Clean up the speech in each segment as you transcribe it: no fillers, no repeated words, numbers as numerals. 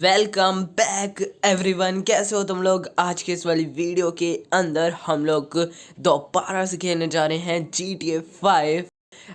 Welcome back everyone. कैसे हो तुम लोग। आज के इस वाली वीडियो के अंदर हम लोग दोबारा से खेलने जा रहे हैं GTA 5।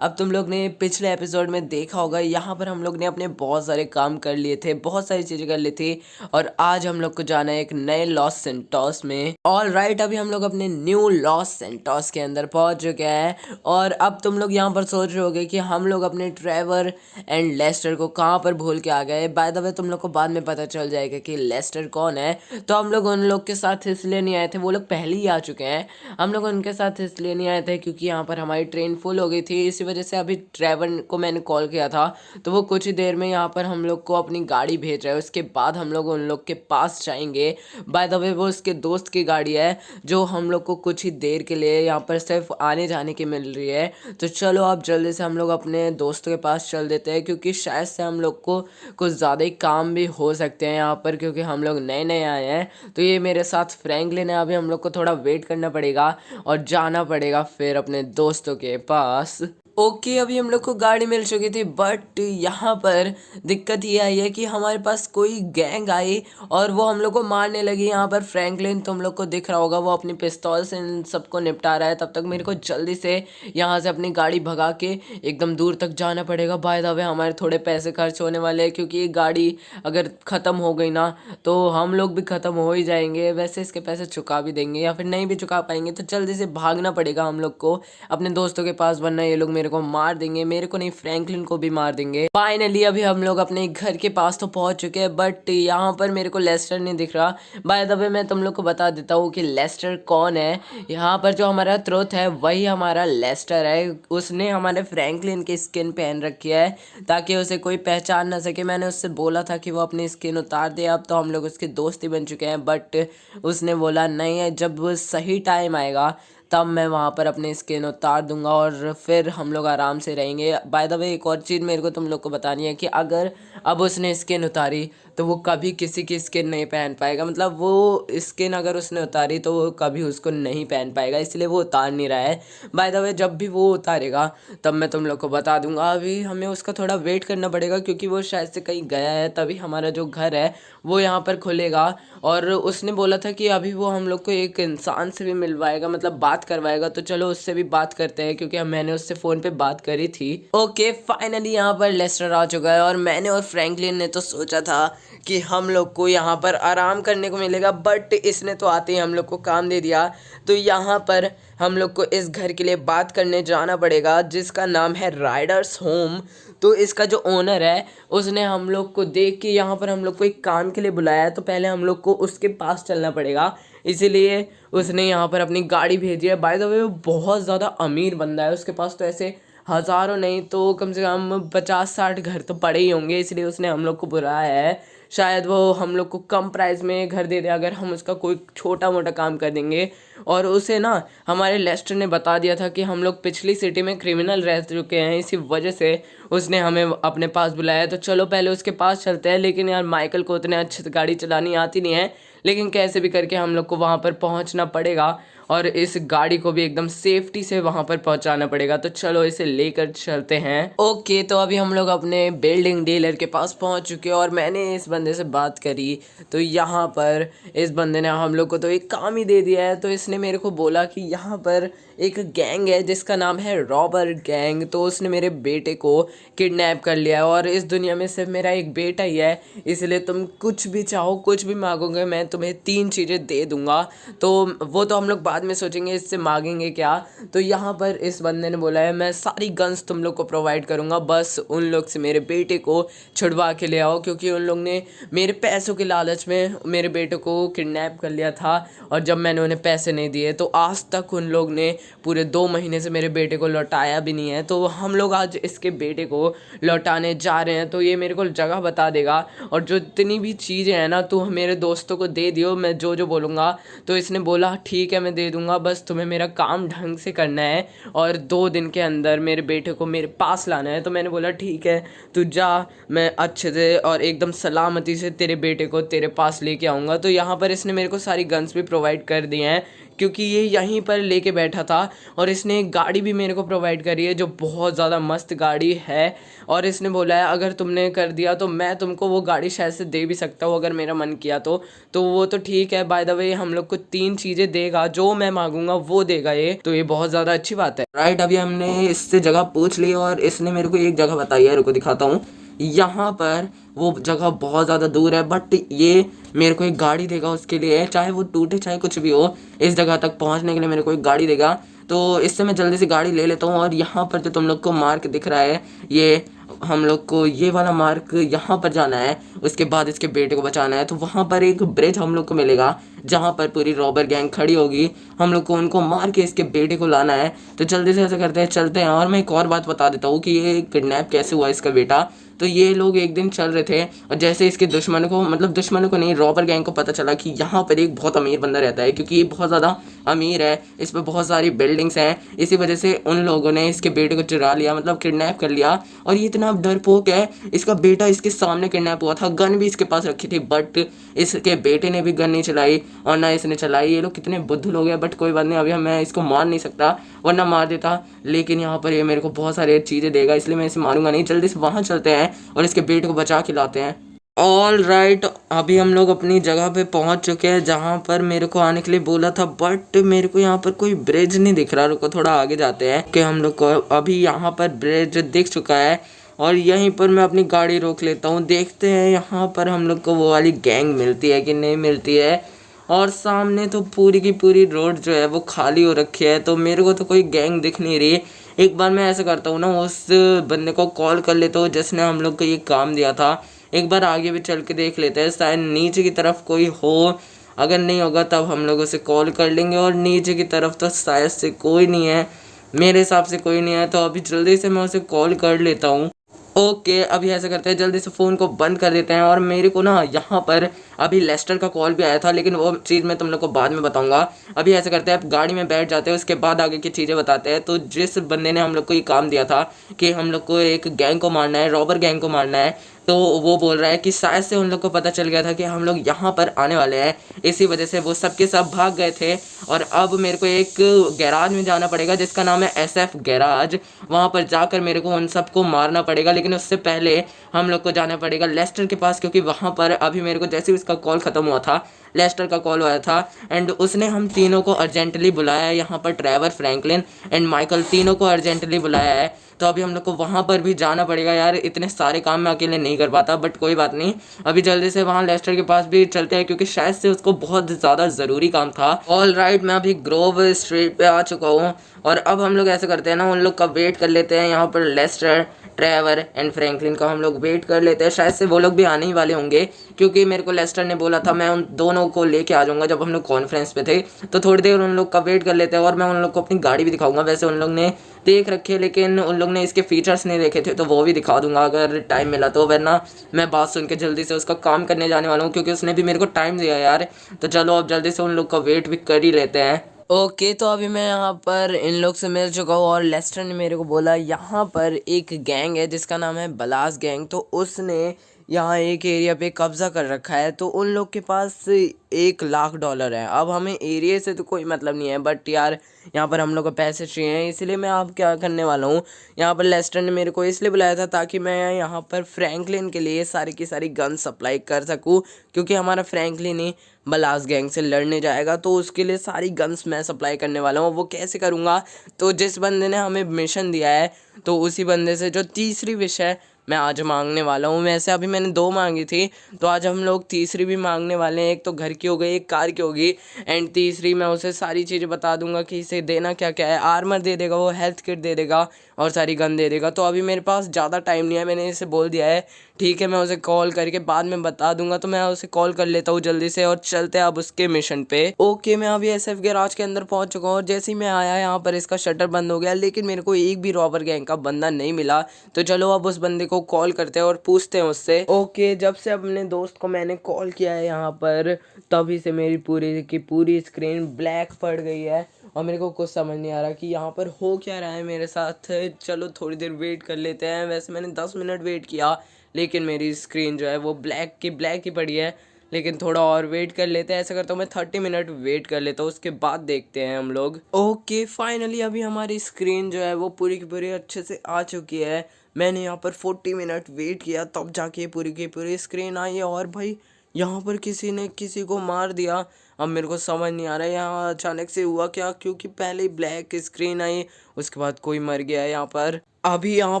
अब तुम लोग ने पिछले एपिसोड में देखा होगा, यहाँ पर हम लोग ने अपने बहुत सारे काम कर लिए थे, बहुत सारी चीज़ें कर ली थी और आज हम लोग को जाना है एक नए लॉस सेंटोस में। ऑल राइट, अभी हम लोग अपने न्यू लॉस सेंटोस के अंदर पहुंच चुके हैं और अब तुम लोग यहाँ पर सोच रहे होगे कि हम लोग अपने ट्रेवर एंड लेस्टर को कहाँ पर भूल के आ गए। बाय द वे तुम लोग को बाद में पता चल जाएगा कि लेस्टर कौन है। तो हम लोग उन लोग के साथ इसलिए नहीं आए थे, वो लोग पहले ही आ चुके हैं। हम लोग उनके साथ इसलिए नहीं आए थे क्योंकि यहाँ पर हमारी ट्रेन फुल हो गई थी। इसी वजह से अभी ड्राइवर को मैंने कॉल किया था तो वो कुछ ही देर में यहाँ पर हम लोग को अपनी गाड़ी भेज रहा है। उसके बाद हम लोग उन लोग के पास जाएंगे। बाय द वे वो उसके दोस्त की गाड़ी है जो हम लोग को कुछ ही देर के लिए यहाँ पर सिर्फ आने जाने की मिल रही है। तो चलो अब जल्दी से हम लोग अपने दोस्तों के पास चल देते हैं क्योंकि शायद से हम लोग को कुछ ज़्यादा ही काम भी हो सकते हैं यहाँ पर, क्योंकि हम लोग नए नए आए हैं। तो ये मेरे साथ फ्रैंकलिन है। अभी हम लोग को थोड़ा वेट करना पड़ेगा और जाना पड़ेगा फिर अपने दोस्तों के पास। ओके, अभी हम लोग को गाड़ी मिल चुकी थी बट यहाँ पर दिक्कत ये आई है कि हमारे पास कोई गैंग आई और वो हम लोग को मारने लगी। यहाँ पर फ्रैंकलिन तुम लोग को दिख रहा होगा, वो अपनी पिस्तौल से इन सबको निपटा रहा है। तब तक मेरे को जल्दी से यहाँ से अपनी गाड़ी भगा के एकदम दूर तक जाना पड़ेगा। बाय द वे हमारे थोड़े पैसे खर्च होने वाले हैं क्योंकि ये गाड़ी अगर ख़त्म हो गई ना तो हम लोग भी ख़त्म हो ही जाएंगे। वैसे इसके पैसे चुका भी देंगे या फिर नहीं भी चुका पाएंगे तो जल्दी से भागना पड़ेगा हम लोग को अपने दोस्तों के पास, वरना ये लोग मेरे को मार देंगे। मेरे को नहीं, फ्रैंकलिन को भी मार देंगे। फाइनली अभी हम लोग अपने घर के पास तो पहुंच चुके हैं बट यहाँ पर मेरे को लेस्टर नहीं दिख रहा। बाय द वे मैं तुम लोग को बता देता हूँ कि लेस्टर कौन है। यहाँ पर जो हमारा ट्रुथ है वही हमारा लेस्टर है। उसने हमारे फ्रैंकलिन की स्किन पहन रखी है ताकि उसे कोई पहचान ना सके। मैंने उससे बोला था कि वो अपनी स्किन उतार दे, अब तो हम लोग उसके दोस्त ही बन चुके हैं बट उसने बोला नहीं है, जब सही टाइम आएगा तब मैं वहाँ पर अपनी स्किन उतार दूंगा और फिर हम लोग आराम से रहेंगे। बाय द वे एक और चीज़ मेरे को तुम लोग को बतानी है कि अगर अब उसने स्किन उतारी तो वो कभी किसी की स्किन नहीं पहन पाएगा। मतलब वो स्किन अगर उसने उतारी तो वो कभी उसको नहीं पहन पाएगा, इसलिए वो उतार नहीं रहा है। बाय द वे जब भी वो उतारेगा तब मैं तुम लोग को बता दूंगा। अभी हमें उसका थोड़ा वेट करना पड़ेगा क्योंकि वो शायद से कहीं गया है, तभी हमारा जो घर है वो यहाँ पर खुलेगा। और उसने बोला था कि अभी वो हम लोग को एक इंसान से भी मिलवाएगा, मतलब बात करवाएगा। तो चलो उससे भी बात करते हैं क्योंकि मैंने उससे फ़ोन पे बात करी थी। ओके, फाइनली यहाँ पर लेस्टर आ चुका है और मैंने और फ्रैंकलिन ने तो सोचा था कि हम लोग को यहाँ पर आराम करने को मिलेगा बट इसने तो आते ही हम लोग को काम दे दिया। तो यहाँ पर हम लोग को इस घर के लिए बात करने जाना पड़ेगा जिसका नाम है राइडर्स होम। तो इसका जो ओनर है उसने हम लोग को देख के यहाँ पर हम लोग को एक काम के लिए बुलाया है, तो पहले हम लोग को उसके पास चलना पड़ेगा। इसीलिए उसने यहाँ पर अपनी गाड़ी भेजी है। बाय द वे वो बहुत ज़्यादा अमीर बंदा है, उसके पास तो ऐसे हज़ारों नहीं तो कम से कम 50-60 घर तो पड़े ही होंगे, इसलिए उसने हम लोग को बुलाया है। शायद वो हम लोग को कम प्राइस में घर दे दे अगर हम उसका कोई छोटा मोटा काम कर देंगे। और उसे ना हमारे लेस्टर ने बता दिया था कि हम लोग पिछली सिटी में क्रिमिनल रह चुके हैं, इसी वजह से उसने हमें अपने पास बुलाया है। तो चलो पहले उसके पास चलते हैं। लेकिन यार माइकल को उतने अच्छे से गाड़ी चलानी आती नहीं है, लेकिन कैसे भी करके हम लोग को वहाँ पर पहुँचना पड़ेगा और इस गाड़ी को भी एकदम सेफ्टी से वहाँ पर पहुँचाना पड़ेगा। तो चलो इसे लेकर चलते हैं। ओके, तो अभी हम लोग अपने बिल्डिंग डीलर के पास पहुँच चुके हैं और मैंने इस बंदे से बात करी तो यहाँ पर इस बंदे ने हम लोग को तो एक काम ही दे दिया है। तो इसने मेरे को बोला कि यहाँ पर एक गैंग है जिसका नाम है रॉबर गैंग, तो उसने मेरे बेटे को किडनैप कर लिया है और इस दुनिया में सिर्फ मेरा एक बेटा ही है, इसलिए तुम कुछ भी चाहो, कुछ भी मांगोगे मैं तुम्हें 3 चीज़ें दे दूंगा। तो वो तो हम लोग बाद में सोचेंगे इससे मांगेंगे क्या। तो यहाँ पर इस बंदे ने बोला है मैं सारी गन्स तुम लोग को प्रोवाइड करूँगा, बस उन लोग से मेरे बेटे को छुड़वा के ले आओ, क्योंकि उन लोग ने मेरे पैसों के लालच में मेरे बेटे को किडनैप कर लिया था और जब मैंने उन्हें पैसे नहीं दिए तो आज तक उन लोग ने पूरे 2 महीने से मेरे बेटे को लौटाया भी नहीं है। तो हम लोग आज इसके बेटे को लौटाने जा रहे हैं। तो ये मेरे को जगह बता देगा और जो इतनी भी चीज़ें हैं ना तो मेरे दोस्तों को दे दियो, मैं जो जो बोलूँगा। तो इसने बोला ठीक है मैं दे दूँगा, बस तुम्हें मेरा काम ढंग से करना है और 2 दिन के अंदर मेरे बेटे को मेरे पास लाना है। तो मैंने बोला ठीक है तू जा, मैं अच्छे से और एकदम सलामती से तेरे बेटे को तेरे पास लेके आऊँगा। तो यहाँ पर इसने मेरे को सारी गन्स भी प्रोवाइड कर दी हैं क्योंकि ये यहीं पर लेके बैठा था और इसने एक गाड़ी भी मेरे को प्रोवाइड करी है जो बहुत ज़्यादा मस्त गाड़ी है। और इसने बोला है अगर तुमने कर दिया तो मैं तुमको वो गाड़ी शायद से दे भी सकता हूँ अगर मेरा मन किया तो वो तो ठीक है। बाय द वे हम लोग को 3 चीज़ें देगा, जो मैं मांगूंगा वो देगा ये, तो ये बहुत ज़्यादा अच्छी बात है। राइट, अभी हमने इससे जगह पूछ ली और इसने मेरे को एक जगह बताई है, रुको दिखाता हूँ। यहाँ पर वो जगह बहुत ज़्यादा दूर है, बट ये मेरे को एक गाड़ी देगा उसके लिए, चाहे वो टूटे चाहे कुछ भी हो, इस जगह तक पहुँचने के लिए मेरे को एक गाड़ी देगा। तो इससे मैं जल्दी से गाड़ी ले लेता हूँ। और यहाँ पर जो तुम लोग को मार्क दिख रहा है, ये हम लोग को ये वाला मार्क यहाँ पर जाना है, उसके बाद इसके बेटे को बचाना है। तो वहाँ पर एक ब्रिज हम लोग को मिलेगा जहाँ पर पूरी रॉबर गैंग खड़ी होगी, हम लोग को उनको मार के इसके बेटे को लाना है। तो जल्दी से ऐसा करते हैं, चलते हैं। और मैं एक और बात बता देता हूँ कि ये किडनैप कैसे हुआ इसका बेटा। तो ये लोग एक दिन चल रहे थे और जैसे इसके दुश्मनों को, मतलब दुश्मनों को नहीं, रॉबर गैंग को पता चला कि यहाँ पर एक बहुत अमीर बंदा रहता है, क्योंकि ये बहुत ज़्यादा अमीर है, इस पर बहुत सारी बिल्डिंग्स हैं। इसी वजह से उन लोगों ने इसके बेटे को चुरा लिया, मतलब किडनैप कर लिया। और ये इतना डरपोक है, इसका बेटा इसके सामने किडनैप हुआ था, गन भी इसके पास रखी थी, बट इसके बेटे ने भी गन नहीं चलाई और ना इसने चलाई। ये लोग कितने बुद्धू लोग हैं, बट कोई बात नहीं, अभी मैं इसको मार नहीं सकता, वरना मार देता। लेकिन यहाँ पर ये मेरे को बहुत सारी चीज़ें देगा, इसलिए मैं इसे मारूंगा नहीं। जल्दी से वहाँ चलते हैं और इसके बेटे को बचा के लाते हैं। ऑल राइट, अभी हम लोग अपनी जगह पे पहुंच चुके हैं जहां पर मेरे को आने के लिए बोला था, बट मेरे को यहाँ पर कोई ब्रिज नहीं दिख रहा। रुको थोड़ा आगे जाते हैं कि हम लोग को अभी यहाँ पर ब्रिज दिख चुका है और यहीं पर मैं अपनी गाड़ी रोक लेता हूँ। देखते हैं यहाँ पर हम लोग को वो वाली गैंग मिलती है कि नहीं मिलती है। और सामने तो पूरी की पूरी रोड जो है वो खाली हो रखी है, तो मेरे को तो कोई गैंग दिख नहीं रही। एक बार मैं ऐसा करता हूँ ना, उस बंदे को कॉल कर लेता हूँ जिसने हम लोग को ये काम दिया था। एक बार आगे भी चल के देख लेते हैं, शायद नीचे की तरफ कोई हो। अगर नहीं होगा तब हम लोग उसे कॉल कर लेंगे। और नीचे की तरफ तो शायद से कोई नहीं है, मेरे हिसाब से कोई नहीं है, तो अभी जल्दी से मैं उसे कॉल कर लेता हूँ। ओके, अभी ऐसा करते हैं, जल्दी से फ़ोन को बंद कर देते हैं। और मेरे को ना यहाँ पर अभी लेस्टर का कॉल भी आया था, लेकिन वो चीज़ मैं तुम लोग को बाद में बताऊंगा। अभी ऐसा करते हैं, आप गाड़ी में बैठ जाते हैं, उसके बाद आगे की चीज़ें बताते हैं। तो जिस बंदे ने हम लोग को ये काम दिया था कि हम लोग को एक गैंग को मारना है, रॉबर गैंग को मारना है, तो वो बोल रहा है कि शायद से उन लोग को पता चल गया था कि हम लोग यहाँ पर आने वाले हैं, इसी वजह से वो सब के सब भाग गए थे। और अब मेरे को एक गैराज में जाना पड़ेगा जिसका नाम है SF गैराज। वहाँ पर जाकर मेरे को उन सबको मारना पड़ेगा, लेकिन उससे पहले हम लोग को जाना पड़ेगा लेस्टर के पास, क्योंकि वहाँ पर अभी मेरे को जैसे उसका कॉल ख़त्म हुआ था, लेस्टर का कॉल आया था एंड उसने हम तीनों को अर्जेंटली बुलाया है यहाँ पर। ट्रेवर, फ्रैंकलिन एंड माइकल तीनों को अर्जेंटली बुलाया है। तो अभी हम लोग को वहाँ पर भी जाना पड़ेगा। यार इतने सारे काम मैं अकेले नहीं कर पाता, बट कोई बात नहीं, अभी जल्दी से वहाँ लेस्टर के पास भी चलते हैं, क्योंकि शायद से उसको बहुत ज़्यादा ज़रूरी काम था। ऑल राइट, मैं अभी ग्रोव स्ट्रीट पे आ चुका हूँ और अब हम लोग ऐसा करते हैं ना, उन लोग का वेट कर लेते हैं यहाँ पर। लेस्टर, ट्रेवर एंड फ्रैंकलिन का हम लोग वेट कर लेते हैं, शायद से वो लोग भी आने ही वाले होंगे, क्योंकि मेरे को लेस्टर ने बोला था मैं उन दोनों को लेके आ जाऊंगा जब हम लोग कॉन्फ्रेंस पे थे। तो थोड़ी देर उन लोग का वेट कर लेते हैं और मैं उन लोग को अपनी गाड़ी भी दिखाऊंगा। वैसे उन लोग ने देख रखे है, लेकिन उन लोग ने इसके फीचर्स नहीं देखे थे, तो वो भी दिखा दूंगा अगर टाइम मिला तो, वरना मैं बात सुन के जल्दी से उसका काम करने जाने वाला हूँ, क्योंकि उसने भी मेरे को टाइम दिया यार। तो चलो अब जल्दी से उन लोग का वेट भी कर ही लेते हैं। ओके, तो अभी मैं यहाँ पर इन लोग से मिल चुका हूँ और लेस्टर ने मेरे को बोला यहाँ पर एक गैंग है जिसका नाम है बलास गैंग, तो उसने यहाँ एक एरिया पे कब्जा कर रखा है। तो उन लोग के पास $1,00,000 है। अब हमें एरिया से तो कोई मतलब नहीं है, बट यार यहाँ पर हम लोग को पैसे चाहिए, इसलिए मैं अब क्या करने वाला हूँ, यहाँ पर लेस्टर ने मेरे को इसलिए बुलाया था ताकि मैं यहाँ पर फ्रैंकलिन के लिए सारी की सारी गन सप्लाई कर सकूँ, क्योंकि हमारा फ्रैंकलिन ही बलास गैंग से लड़ने जाएगा, तो उसके लिए सारी गन्स मैं सप्लाई करने वाला हूँ। वो कैसे करूँगा, तो जिस बंदे ने हमें मिशन दिया है तो उसी बंदे से जो तीसरी विश है मैं आज मांगने वाला हूँ। वैसे अभी मैंने 2 मांगी थी, तो आज हम लोग तीसरी भी मांगने वाले हैं। एक तो घर की हो गई, एक कार की होगी, एंड तीसरी मैं उसे सारी चीज़ें बता दूंगा कि इसे देना क्या क्या है। आर्मर दे देगा वो, हेल्थ किट दे देगा और सारी गन दे देगा। तो अभी मेरे पास ज़्यादा टाइम नहीं है, मैंने इसे बोल दिया है, ठीक है, मैं उसे कॉल करके बाद में बता दूंगा। तो मैं उसे कॉल कर लेता हूँ जल्दी से और चलते हैं अब उसके मिशन पे। ओके, मैं अभी SF गैराज के अंदर पहुँच चुका हूँ और जैसे ही मैं आया यहाँ पर इसका शटर बंद हो गया, लेकिन मेरे को एक भी रॉबर गैंग का बंदा नहीं मिला। तो चलो अब उस बंदे को कॉल करते हैं और पूछते हैं उससे। ओके, जब से अपने दोस्त को मैंने कॉल किया है यहाँ पर, तभी से मेरी पूरी की पूरी स्क्रीन ब्लैक पड़ गई है और मेरे को कुछ समझ नहीं आ रहा कि यहाँ पर हो क्या रहा है मेरे साथ। चलो थोड़ी देर वेट कर लेते हैं। वैसे मैंने 10 मिनट वेट किया, लेकिन मेरी स्क्रीन जो है वो ब्लैक की ब्लैक ही पड़ी है। लेकिन थोड़ा और वेट कर लेते हैं। ऐसा करता हूँ मैं 30 मिनट वेट कर लेता हूँ, उसके बाद देखते हैं हम लोग। ओके फाइनली अभी हमारी स्क्रीन जो है वो पूरी की पूरी अच्छे से आ चुकी है। मैंने यहाँ पर 40 मिनट वेट किया तब जाके पूरी की पूरी स्क्रीन आई है। और भाई यहाँ पर किसी ने किसी को मार दिया। अब मेरे को समझ नहीं आ रहा है यहाँ अचानक से हुआ क्या, क्योंकि पहले ब्लैक स्क्रीन आई, उसके बाद कोई मर गया है यहाँ पर। अभी यहाँ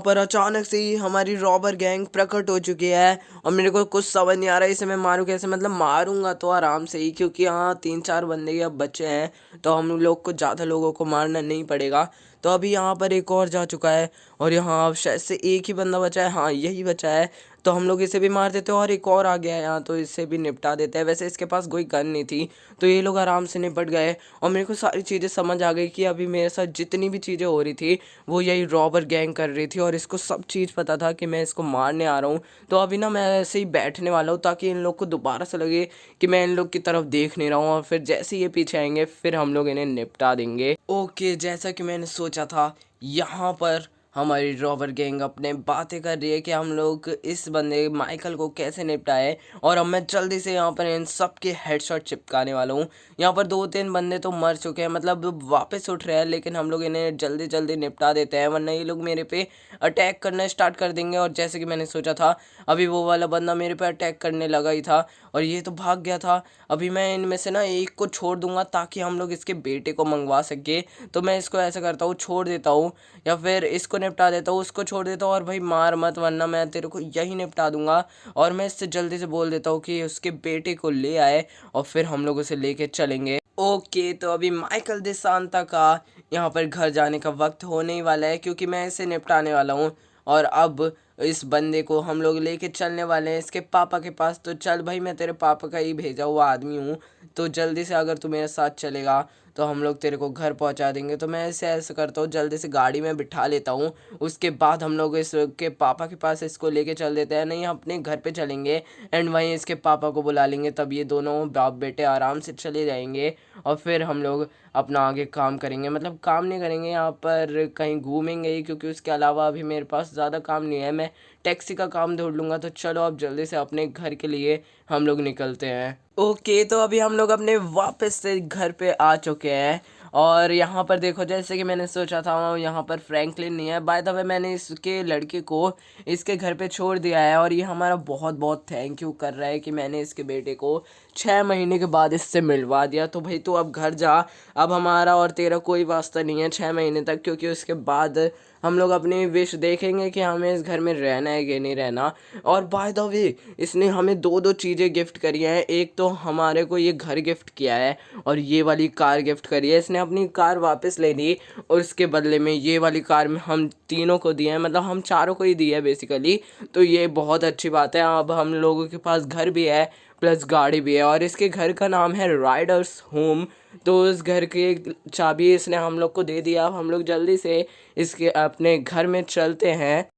पर अचानक से ही हमारी रॉबर गैंग प्रकट हो चुकी है और मेरे को कुछ समझ नहीं आ रहा है इसे मैं मारूँ कैसे। मतलब मारूंगा तो आराम से ही, क्योंकि यहाँ 3-4 बंदे ही अब बच्चे हैं, तो हम लोग को ज़्यादा लोगों को मारना नहीं पड़ेगा। तो अभी यहाँ पर एक और जा चुका है और यहाँ अब शायद से एक ही बंदा बचा है। हाँ यही बचा है, तो हम लोग इसे भी मार देते हैं और एक और आ गया है यहाँ, तो इसे भी निपटा देते हैं। वैसे इसके पास कोई गन नहीं थी, तो ये लोग आराम से निपट गए। और मेरे को सारी चीज़ें समझ आ गई कि अभी मेरे साथ जितनी भी चीज़ें हो रही थी वो यही रॉबर गैंग कर रही थी और इसको सब चीज़ पता था कि मैं इसको मारने आ रहा हूँ। तो अभी ना मैं ऐसे ही बैठने वाला हूँ ताकि इन लोग को दोबारा से लगे कि मैं इन लोग की तरफ देख नहीं रहा हूँ, और फिर जैसे ये पीछे आएंगे फिर हम लोग इन्हें निपटा देंगे। ओके जैसा कि मैंने सोचा था, यहाँ पर हमारी रॉबर गैंग अपने बातें कर रही है कि हम लोग इस बंदे माइकल को कैसे निपटाए। और अब मैं जल्दी से यहाँ पर इन सब के हेडशॉट चिपकाने वाला हूँ। यहाँ पर 2-3 बंदे तो मर चुके हैं, मतलब वापस उठ रहे हैं, लेकिन हम लोग इन्हें जल्दी जल्दी निपटा देते हैं वरना ये लोग मेरे पे अटैक करना स्टार्ट कर देंगे। और जैसे कि मैंने सोचा था, अभी वो वाला बंदा मेरे पे अटैक करने लगा ही था और ये तो भाग गया था। अभी मैं इनमें से ना एक को छोड़ दूंगा ताकि हम लोग इसके बेटे को मंगवा सके। तो मैं इसको ऐसा करता हूँ, छोड़ देता हूँ या फिर इसको निपटा देता हूँ, उसको छोड़ देता हूँ। और भाई मार मत वरना मैं तेरे को यही निपटा दूंगा। और मैं इससे जल्दी से बोल देता हूँ कि उसके बेटे को ले आए और फिर हम लोग उसे लेके चलेंगे। ओके तो अभी माइकल दे सांता का यहाँ पर घर जाने का वक्त होने ही वाला है, क्योंकि मैं इसे निपटाने वाला हूँ। और अब इस बंदे को हम लोग लेके चलने वाले हैं इसके पापा के पास। तो चल भाई, मैं तेरे पापा का ही भेजा हुआ आदमी हूँ, तो जल्दी से अगर तू मेरे साथ चलेगा तो हम लोग तेरे को घर पहुंचा देंगे। तो मैं इसे ऐसा करता हूँ, जल्दी से गाड़ी में बिठा लेता हूँ, उसके बाद हम लोग इसके पापा के पास इसको लेके चल देते हैं। नहीं, हम अपने घर पे चलेंगे एंड वहीं इसके पापा को बुला लेंगे, तब ये दोनों बाप बेटे आराम से चले जाएंगे। और फिर हम लोग अपना आगे काम करेंगे, मतलब काम नहीं करेंगे, यहाँ पर कहीं घूमेंगे ही, क्योंकि उसके अलावा अभी मेरे पास ज़्यादा काम नहीं है। मैं टैक्सी का काम ढूंढ लूँगा। तो चलो अब जल्दी से अपने घर के लिए हम लोग निकलते हैं। ओके तो अभी हम लोग अपने वापस से घर पे आ चुके हैं और यहाँ पर देखो, जैसे कि मैंने सोचा था यहाँ पर फ्रैंकलिन नहीं है। बाय द वे मैंने इसके लड़के को इसके घर पे छोड़ दिया है और ये हमारा बहुत बहुत थैंक यू कर रहा है कि मैंने इसके बेटे को 6 महीने के बाद इससे मिलवा दिया। तो भाई तू अब घर जा, अब हमारा और तेरा कोई वास्ता नहीं है 6 महीने तक, क्योंकि उसके बाद हम लोग अपनी विश देखेंगे कि हमें इस घर में रहना है कि नहीं रहना। और बाय द वे इसने हमें 2-2 चीज़ें गिफ्ट करी हैं। एक तो हमारे को ये घर गिफ्ट किया है और ये वाली कार गिफ्ट करी है। इसने अपनी कार वापस ले ली और उसके बदले में ये वाली कार में हम तीनों को दी है, मतलब हम चारों को ही दी है बेसिकली। तो ये बहुत अच्छी बात है, अब हम लोगों के पास घर भी है प्लस गाड़ी भी है। और इसके घर का नाम है राइडर्स होम। तो उस घर की चाबी इसने हम लोग को दे दिया। अब हम लोग जल्दी से इसके अपने घर में चलते हैं।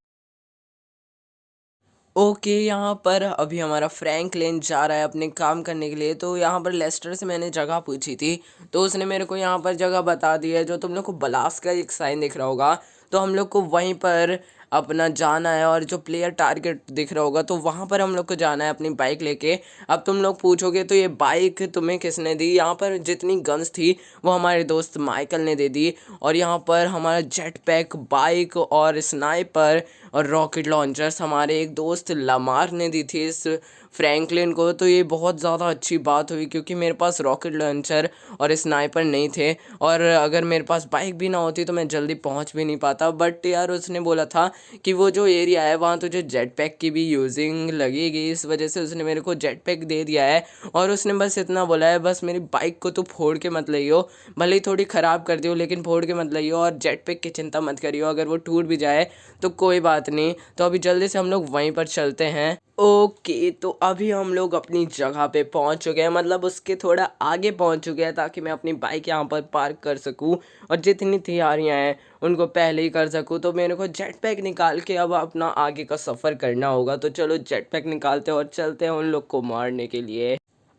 ओके यहाँ पर अभी हमारा फ्रैंकलिन जा रहा है अपने काम करने के लिए। तो यहाँ पर लेस्टर से मैंने जगह पूछी थी, तो उसने मेरे को यहाँ पर जगह बता दी है, जो तुम लोग को बलास का एक साइन दिख रहा होगा। तो हम लोग को वहीं पर अपना जाना है और जो प्लेयर टारगेट दिख रहा होगा तो वहाँ पर हम लोग को जाना है अपनी बाइक लेके। अब तुम लोग पूछोगे तो ये बाइक तुम्हें किसने दी? यहाँ पर जितनी गन्स थी वो हमारे दोस्त माइकल ने दे दी। और यहाँ पर हमारा जेट पैक, बाइक और स्नाइपर और रॉकेट लॉन्चर्स हमारे एक दोस्त लमार ने दी थी इस फ्रैंकलिन को। तो ये बहुत ज़्यादा अच्छी बात हुई, क्योंकि मेरे पास रॉकेट लॉन्चर और स्नाइपर नहीं थे, और अगर मेरे पास बाइक भी ना होती तो मैं जल्दी पहुंच भी नहीं पाता। बट यार उसने बोला था कि वो जो एरिया है वहाँ तुझे जेट पैक की भी यूजिंग लगेगी, इस वजह से उसने मेरे को जेट पैक दे दिया है। और उसने बस इतना बोला है, बस मेरी बाइक को तो फोड़ के मत लियो, भले ही थोड़ी ख़राब कर दियो लेकिन फोड़ के मत लियो, और जेट पैक की चिंता मत करियो, अगर वो टूट भी जाए तो कोई बात नहीं। तो अभी जल्दी से हम लोग वहीं पर चलते हैं। ओके तो अभी हम लोग अपनी जगह पे पहुंच चुके हैं, मतलब उसके थोड़ा आगे पहुंच चुके हैं, ताकि मैं अपनी बाइक यहाँ पर पार्क कर सकूं और जितनी तैयारियां हैं उनको पहले ही कर सकूं। तो मेरे को जेट पैक निकाल के अब अपना आगे का सफ़र करना होगा। तो चलो जेट पैक निकालते हैं और चलते हैं उन लोग को मारने के लिए।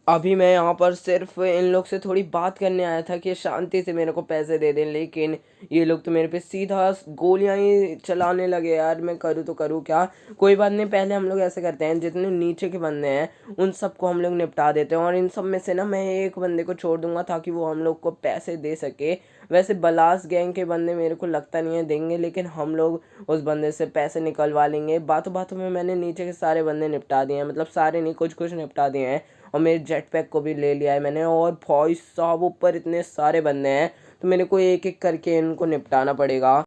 अभी मैं यहाँ पर सिर्फ इन लोग से थोड़ी बात करने आया था कि शांति से मेरे को पैसे दे दें, लेकिन ये लोग तो मेरे पे सीधा गोलियां ही चलाने लगे। यार मैं करूँ तो करूँ क्या। कोई बात नहीं, पहले हम लोग ऐसे करते हैं, जितने नीचे के बंदे हैं उन सबको हम लोग निपटा देते हैं, और इन सब में से ना मैं एक बंदे को छोड़ दूंगा ताकि वो हम लोग को पैसे दे सके। वैसे बलास गैंग के बंदे मेरे को लगता नहीं है देंगे, लेकिन हम लोग उस बंदे से पैसे निकलवा लेंगे। बातों बातों में मैंने नीचे के सारे बंदे निपटा दिए हैं, मतलब सारे नहीं, कुछ कुछ निपटा दिए हैं, और मेरे जेट पैक को भी ले लिया है मैंने। और भाई साहब ऊपर इतने सारे बंदे हैं तो मेरे को एक एक करके इनको निपटाना पड़ेगा।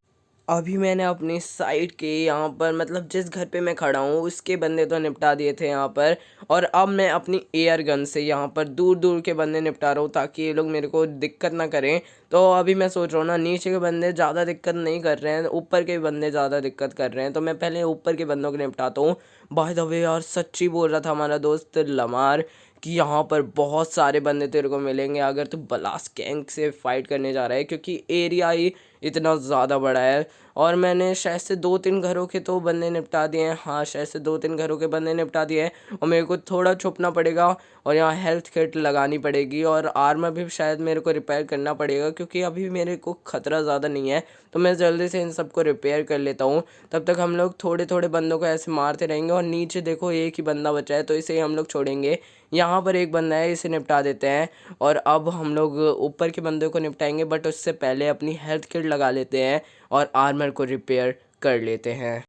अभी मैंने अपनी साइड के यहाँ पर, मतलब जिस घर पे मैं खड़ा हूँ उसके बंदे तो निपटा दिए थे यहाँ पर, और अब मैं अपनी एयर गन से यहाँ पर दूर दूर के बंदे निपटा रहा हूँ ताकि ये लोग मेरे को दिक्कत ना करें। तो अभी मैं सोच रहा हूँ ना, नीचे के बंदे ज़्यादा दिक्कत नहीं कर रहे हैं, ऊपर के बंदे ज़्यादा दिक्कत कर रहे हैं, तो मैं पहले ऊपर के बंदों को निपटाता हूँ। बाय द वे यार, सच्ची बोल रहा था हमारा दोस्त लमार कि यहाँ पर बहुत सारे बंदे तेरे को मिलेंगे अगर तू बलास गैंग से फाइट करने जा रहा है, क्योंकि एरिया ही इतना ज़्यादा बड़ा है। और मैंने शायद से 2-3 घरों के तो बंदे निपटा दिए हैं, हाँ शायद से 2-3 घरों के बंदे निपटा दिए हैं, और मेरे को थोड़ा छुपना पड़ेगा, और यहाँ हेल्थ किट लगानी पड़ेगी, और आर्मर भी शायद मेरे को रिपेयर करना पड़ेगा, क्योंकि अभी मेरे को ख़तरा ज़्यादा नहीं है। तो मैं जल्दी से इन सबको रिपेयर कर लेता हूँ, तब तक हम लोग थोड़े थोड़े बंदों को ऐसे मारते रहेंगे। और नीचे देखो एक ही बंदा बचा है, तो इसे हम लोग छोड़ेंगे। यहाँ पर एक बंदा है, इसे निपटा देते हैं, और अब हम लोग ऊपर के बंदे को निपटाएंगे, बट उससे पहले अपनी हेल्थ किट लगा लेते हैं और आर्मर को रिपेयर कर लेते हैं।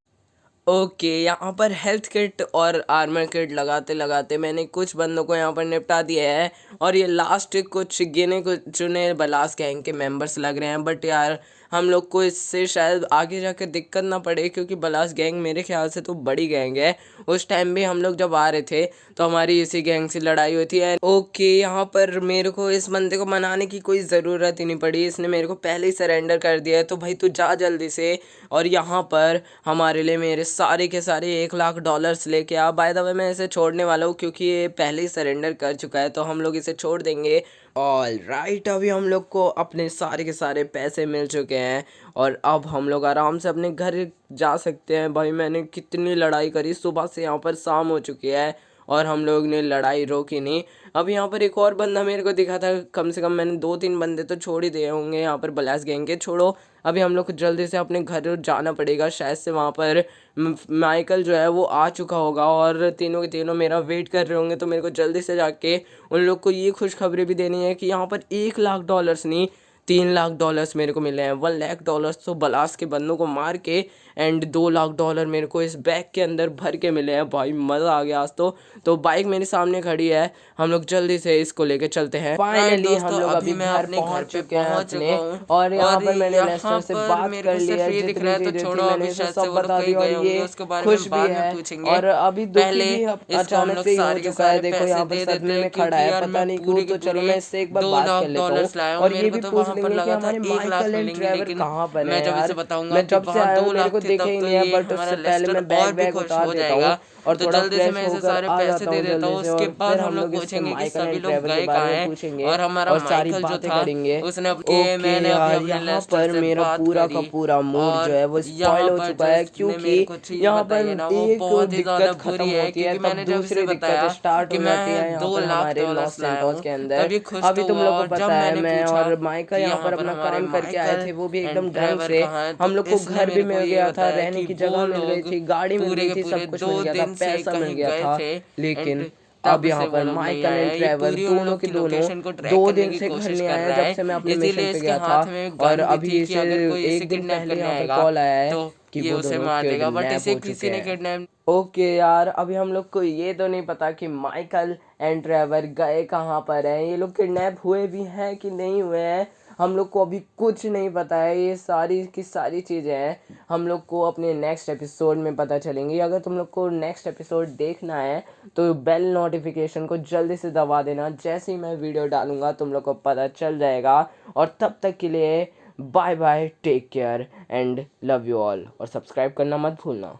ओके, यहाँ पर हेल्थ किट और आर्मर किट लगाते लगाते मैंने कुछ बंदों को यहाँ पर निपटा दिया है, और ये लास्ट कुछ गिने कुछ चुने बलास गैंग के मेंबर्स लग रहे हैं। बट यार हम लोग को इससे शायद आगे जाकर दिक्कत ना पड़े, क्योंकि बलास गैंग मेरे ख्याल से तो बड़ी गैंग है। उस टाइम भी हम लोग जब आ रहे थे तो हमारी इसी गैंग से लड़ाई हुई थी। ओके, यहाँ पर मेरे को इस बंदे को मनाने की कोई ज़रूरत ही नहीं पड़ी, इसने मेरे को पहले ही सरेंडर कर दिया है। तो भाई तू जा जल्दी से, और यहाँ पर हमारे लिए मेरे सारे के सारे $1,00,000 लेके आ। बाय द वे मैं इसे छोड़ने वाला हूँ क्योंकि ये पहले ही सरेंडर कर चुका है, तो हम लोग इसे छोड़ देंगे। ऑल राइट, अभी हम लोग को अपने सारे के सारे पैसे मिल चुके हैं, और अब हम लोग आराम से अपने घर जा सकते हैं। भाई मैंने कितनी लड़ाई करी, सुबह से यहाँ पर शाम हो चुकी है और हम लोग ने लड़ाई रोकी नहीं। अब यहाँ पर एक और बंदा मेरे को दिखा था, कम से कम मैंने 2-3 बंदे तो छोड़ ही दिए होंगे यहाँ पर बलास गैंग के। छोड़ो, अभी हम लोग को जल्दी से अपने घर जाना पड़ेगा। शायद से वहाँ पर माइकल जो है वो आ चुका होगा, और तीनों के तीनों मेरा वेट कर रहे होंगे। तो मेरे को जल्दी से जाके उन लोग को ये खुशखबरी भी देनी है कि यहाँ पर $1,00,000 नहीं, $3,00,000 मेरे को मिले हैं। $1,00,000 तो बलास के बंदों को मार के, एंड $2,00,000 मेरे को इस बैग के अंदर भर के मिले हैं। भाई मज़ा आ गया आज तो बाइक मेरे सामने खड़ी है, हम लोग जल्दी से इसको लेके चलते हैं। फाइनली हम लोग अभी घर पहुंच चुके हैं अपने, और यहाँ पर मैंने लेस्टर से बात कर ली है, जितनी चीजें थी मैंने इसे सब बता दी, और ये खुश भी है। और अभी दुखी भी अचानक से ही हो चुका है। देखो यहाँ पर सदमे में खड़ा है, पता नहीं क्यों। तो चलो मैं इससे एक बार बात कर लेता हूँ, और ये भी पूछ लेंगे कि हमारे माइकल एंड ट्रेवर कहाँ पर है। यार मैं जब से आया हूँ मेरे को देखे ही नहीं है, बट उससे पहले मैं बैग उतार देता हूँ और थोड़ा फ्रेश होकर आ जाता हूँ जल्दी से, और फिर हम लोग इससे माइकल एंड ट्रेवर के बारे में पूछेंगे और सारी बातें करेंगे। ओके यार, यहाँ पर मेरा पूरा का पूरा मूड जो है वो स्पॉइल हो चुका है, क्योंकि यहाँ पर एक दिक्कत खत्म होती है तब दूसरी दिक्कत स्टार्ट हो जाती है यहाँ पर हमारे लॉस सैंटोस के अंदर। अभी तुम लोग को पता है मैं और माइकल यहाँ पर अपना काम करके आए थे, वो भी एकदम ढंग से। हम लोग को घर भी मिल गया था, रहने की जगह मिल गई थी, गाड़ी मिल गई थी, सब कुछ मिल गया था, पैसा मिल गया था। लेकिन अब यहाँ पर माइकल एंड ट्रेवर दोनों के दोनों 2 दिन से घर नहीं आए जब से मैं अपने मिशन पे गया था, और अभी इसे 1 दिन पहले यहाँ पे कॉल आया है कि वो उसे मार देगा, बट इसे किसी ने किडनैप। ओके यार, अभी हम लोग को ये तो नहीं पता कि माइकल एंड ट्रेवर गए कहाँ पर हैं, ये लोग किडनैप हुए भी हैं कि नहीं हुए हैं, हम लोग को अभी कुछ नहीं पता है। ये सारी की सारी चीज़ें हैं हम लोग को अपने नेक्स्ट एपिसोड में पता चलेंगी। अगर तुम लोग को नेक्स्ट एपिसोड देखना है तो बेल नोटिफिकेशन को जल्दी से दबा देना, जैसे ही मैं वीडियो डालूंगा तुम लोग को पता चल जाएगा। और तब तक के लिए bye bye, take care and love you all, और सब्सक्राइब करना मत भूलना।